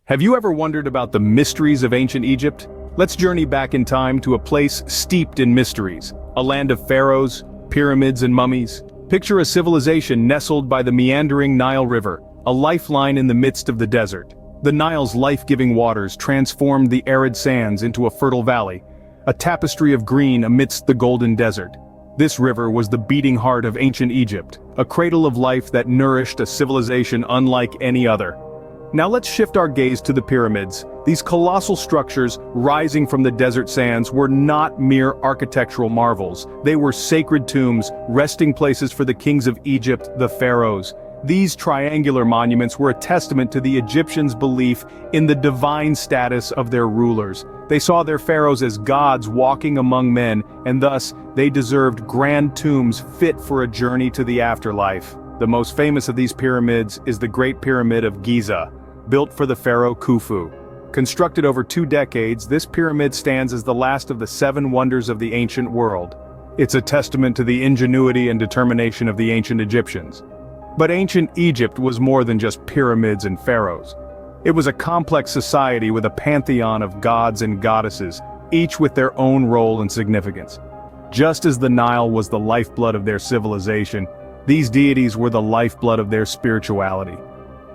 Have you ever wondered about the mysteries of ancient Egypt? Let's journey back in time to a place steeped in mysteries, a land of pharaohs, pyramids and mummies. Picture a civilization nestled by the meandering Nile River, a lifeline in the midst of the desert. The Nile's life-giving waters transformed the arid sands into a fertile valley, a tapestry of green amidst the golden desert. This river was the beating heart of ancient Egypt, a cradle of life that nourished a civilization unlike any other. Now let's shift our gaze to the pyramids. These colossal structures, rising from the desert sands, were not mere architectural marvels. They were sacred tombs, resting places for the kings of Egypt, the pharaohs. These triangular monuments were a testament to the Egyptians' belief in the divine status of their rulers. They saw their pharaohs as gods walking among men, and thus, they deserved grand tombs fit for a journey to the afterlife. The most famous of these pyramids is the Great Pyramid of Giza, built for the pharaoh Khufu. Constructed over 2 decades, this pyramid stands as the last of the 7 wonders of the ancient world. It's a testament to the ingenuity and determination of the ancient Egyptians. But ancient Egypt was more than just pyramids and pharaohs. It was a complex society with a pantheon of gods and goddesses, each with their own role and significance. Just as the Nile was the lifeblood of their civilization, these deities were the lifeblood of their spirituality.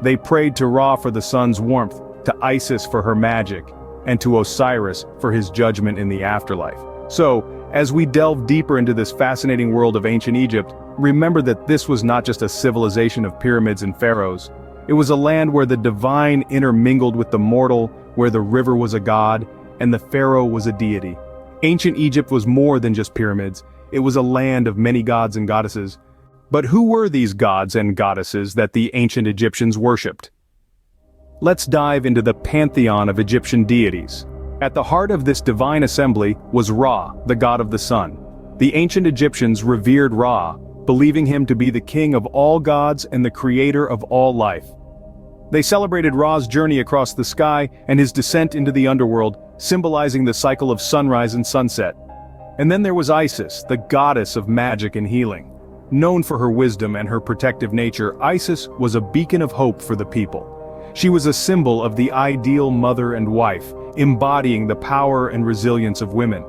They prayed to Ra for the sun's warmth, to Isis for her magic, and to Osiris for his judgment in the afterlife. So, as we delve deeper into this fascinating world of ancient Egypt, remember that this was not just a civilization of pyramids and pharaohs. It was a land where the divine intermingled with the mortal, where the river was a god, and the pharaoh was a deity. Ancient Egypt was more than just pyramids. It was a land of many gods and goddesses. But who were these gods and goddesses that the ancient Egyptians worshipped? Let's dive into the pantheon of Egyptian deities. At the heart of this divine assembly was Ra, the god of the sun. The ancient Egyptians revered Ra, believing him to be the king of all gods and the creator of all life. They celebrated Ra's journey across the sky and his descent into the underworld, symbolizing the cycle of sunrise and sunset. And then there was Isis, the goddess of magic and healing. Known for her wisdom and her protective nature, Isis was a beacon of hope for the people. She was a symbol of the ideal mother and wife, embodying the power and resilience of women.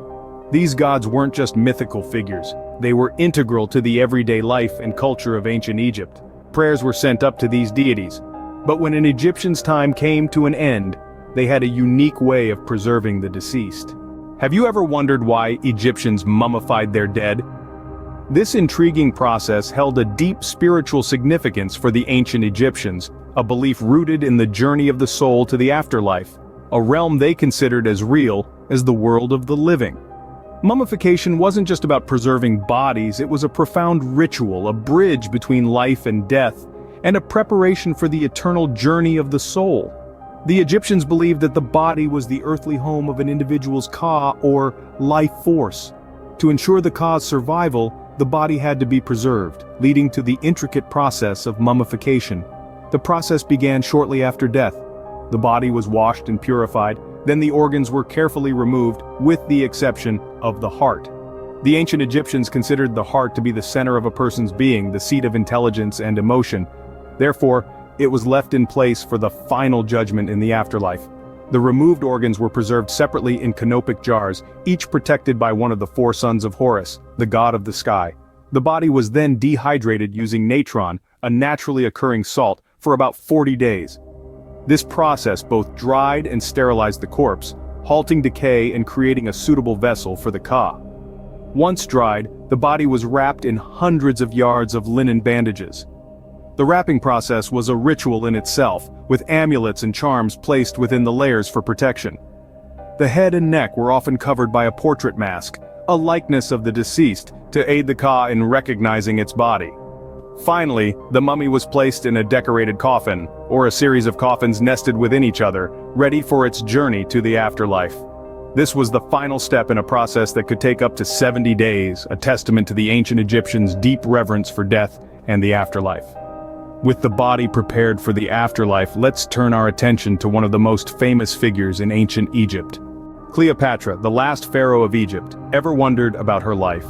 These gods weren't just mythical figures. They were integral to the everyday life and culture of ancient Egypt. Prayers were sent up to these deities. But when an Egyptian's time came to an end, they had a unique way of preserving the deceased. Have you ever wondered why Egyptians mummified their dead? This intriguing process held a deep spiritual significance for the ancient Egyptians, a belief rooted in the journey of the soul to the afterlife, a realm they considered as real as the world of the living. Mummification wasn't just about preserving bodies, it was a profound ritual, a bridge between life and death, and a preparation for the eternal journey of the soul. The Egyptians believed that the body was the earthly home of an individual's ka, or life force. To ensure the ka's survival, the body had to be preserved, leading to the intricate process of mummification. The process began shortly after death. The body was washed and purified, then the organs were carefully removed, with the exception of the heart. The ancient Egyptians considered the heart to be the center of a person's being, the seat of intelligence and emotion. Therefore, it was left in place for the final judgment in the afterlife. The removed organs were preserved separately in canopic jars, each protected by one of the 4 sons of Horus, the god of the sky. The body was then dehydrated using natron, a naturally occurring salt, for about 40 days. This process both dried and sterilized the corpse, halting decay and creating a suitable vessel for the ka. Once dried, the body was wrapped in hundreds of yards of linen bandages. The wrapping process was a ritual in itself, with amulets and charms placed within the layers for protection. The head and neck were often covered by a portrait mask, a likeness of the deceased, to aid the ka in recognizing its body. Finally, the mummy was placed in a decorated coffin, or a series of coffins nested within each other, ready for its journey to the afterlife. This was the final step in a process that could take up to 70 days, a testament to the ancient Egyptians' deep reverence for death and the afterlife. With the body prepared for the afterlife, let's turn our attention to one of the most famous figures in ancient Egypt. Cleopatra, the last pharaoh of Egypt. Ever wondered about her life?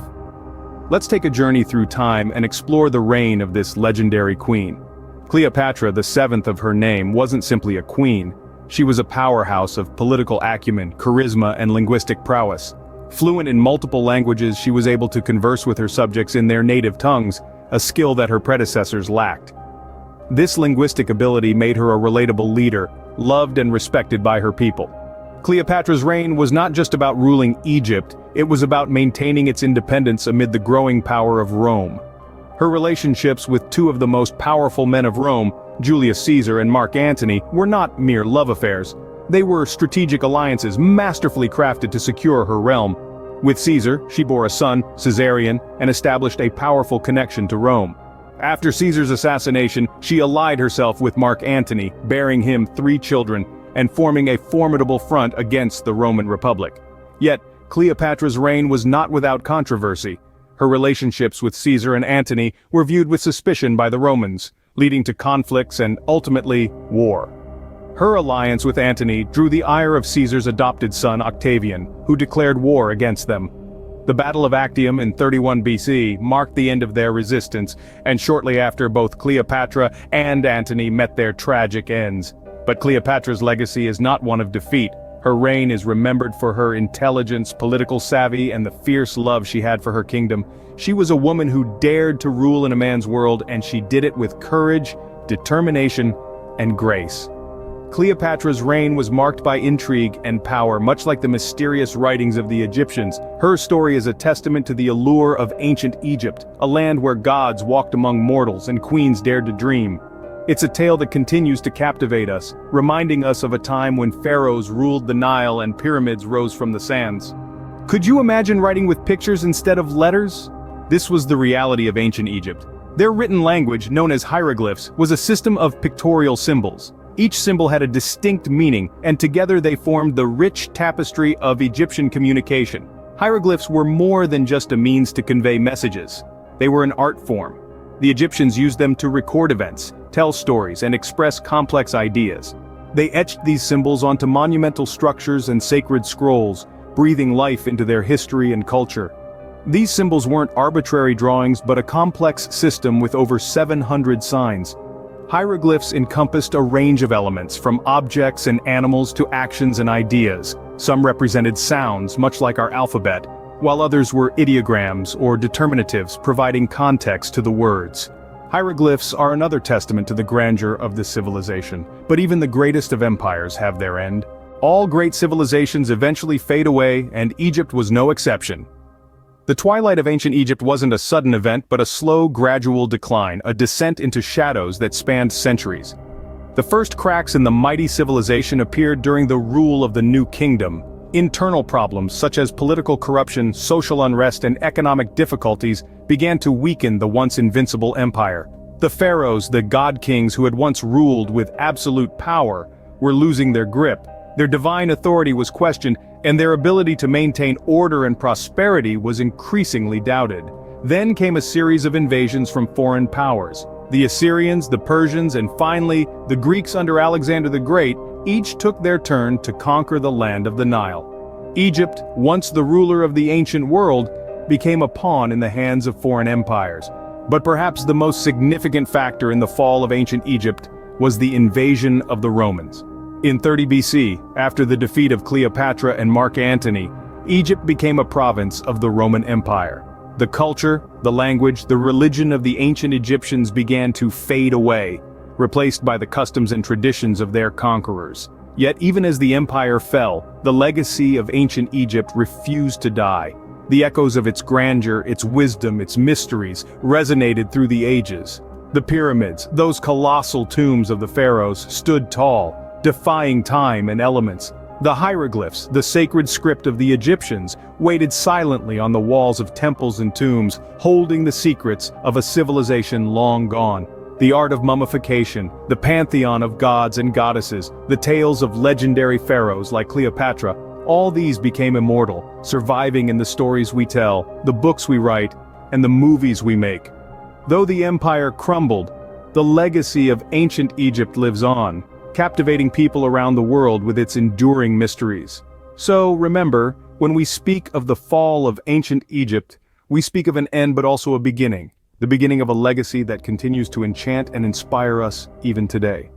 Let's take a journey through time and explore the reign of this legendary queen. Cleopatra, the 7th of her name, wasn't simply a queen. She was a powerhouse of political acumen, charisma, and linguistic prowess. Fluent in multiple languages, she was able to converse with her subjects in their native tongues, a skill that her predecessors lacked. This linguistic ability made her a relatable leader, loved and respected by her people. Cleopatra's reign was not just about ruling Egypt, it was about maintaining its independence amid the growing power of Rome. Her relationships with two of the most powerful men of Rome, Julius Caesar and Mark Antony, were not mere love affairs. They were strategic alliances masterfully crafted to secure her realm. With Caesar, she bore a son, Caesarion, and established a powerful connection to Rome. After Caesar's assassination, she allied herself with Mark Antony, bearing him 3 children, and forming a formidable front against the Roman Republic. Yet, Cleopatra's reign was not without controversy. Her relationships with Caesar and Antony were viewed with suspicion by the Romans, leading to conflicts and, ultimately, war. Her alliance with Antony drew the ire of Caesar's adopted son Octavian, who declared war against them. The Battle of Actium in 31 BC marked the end of their resistance, and shortly after both Cleopatra and Antony met their tragic ends. But Cleopatra's legacy is not one of defeat. Her reign is remembered for her intelligence, political savvy, and the fierce love she had for her kingdom. She was a woman who dared to rule in a man's world, and she did it with courage, determination, and grace. Cleopatra's reign was marked by intrigue and power, much like the mysterious writings of the Egyptians. Her story is a testament to the allure of ancient Egypt, a land where gods walked among mortals and queens dared to dream. It's a tale that continues to captivate us, reminding us of a time when pharaohs ruled the Nile and pyramids rose from the sands. Could you imagine writing with pictures instead of letters? This was the reality of ancient Egypt. Their written language, known as hieroglyphs, was a system of pictorial symbols. Each symbol had a distinct meaning, and together they formed the rich tapestry of Egyptian communication. Hieroglyphs were more than just a means to convey messages. They were an art form. The Egyptians used them to record events, tell stories, and express complex ideas. They etched these symbols onto monumental structures and sacred scrolls, breathing life into their history and culture. These symbols weren't arbitrary drawings but a complex system with over 700 signs. Hieroglyphs encompassed a range of elements, from objects and animals to actions and ideas. Some represented sounds, much like our alphabet, while others were ideograms or determinatives, providing context to the words. Hieroglyphs are another testament to the grandeur of this civilization, but even the greatest of empires have their end. All great civilizations eventually fade away, and Egypt was no exception. The twilight of ancient Egypt wasn't a sudden event but a slow, gradual decline, a descent into shadows that spanned centuries. The first cracks in the mighty civilization appeared during the rule of the New Kingdom. Internal problems such as political corruption, social unrest, and economic difficulties began to weaken the once invincible empire. The pharaohs, the god-kings who had once ruled with absolute power, were losing their grip. Their divine authority was questioned, and their ability to maintain order and prosperity was increasingly doubted. Then came a series of invasions from foreign powers. The Assyrians, the Persians, and finally, the Greeks under Alexander the Great, each took their turn to conquer the land of the Nile. Egypt, once the ruler of the ancient world, became a pawn in the hands of foreign empires. But perhaps the most significant factor in the fall of ancient Egypt was the invasion of the Romans. In 30 BC, after the defeat of Cleopatra and Mark Antony, Egypt became a province of the Roman Empire. The culture, the language, the religion of the ancient Egyptians began to fade away, replaced by the customs and traditions of their conquerors. Yet even as the empire fell, the legacy of ancient Egypt refused to die. The echoes of its grandeur, its wisdom, its mysteries, resonated through the ages. The pyramids, those colossal tombs of the pharaohs, stood tall, defying time and elements. The hieroglyphs, the sacred script of the Egyptians, waited silently on the walls of temples and tombs, holding the secrets of a civilization long gone. The art of mummification, the pantheon of gods and goddesses, the tales of legendary pharaohs like Cleopatra, all these became immortal, surviving in the stories we tell, the books we write, and the movies we make. Though the empire crumbled, the legacy of ancient Egypt lives on, captivating people around the world with its enduring mysteries. So remember, when we speak of the fall of ancient Egypt, we speak of an end but also a beginning, the beginning of a legacy that continues to enchant and inspire us even today.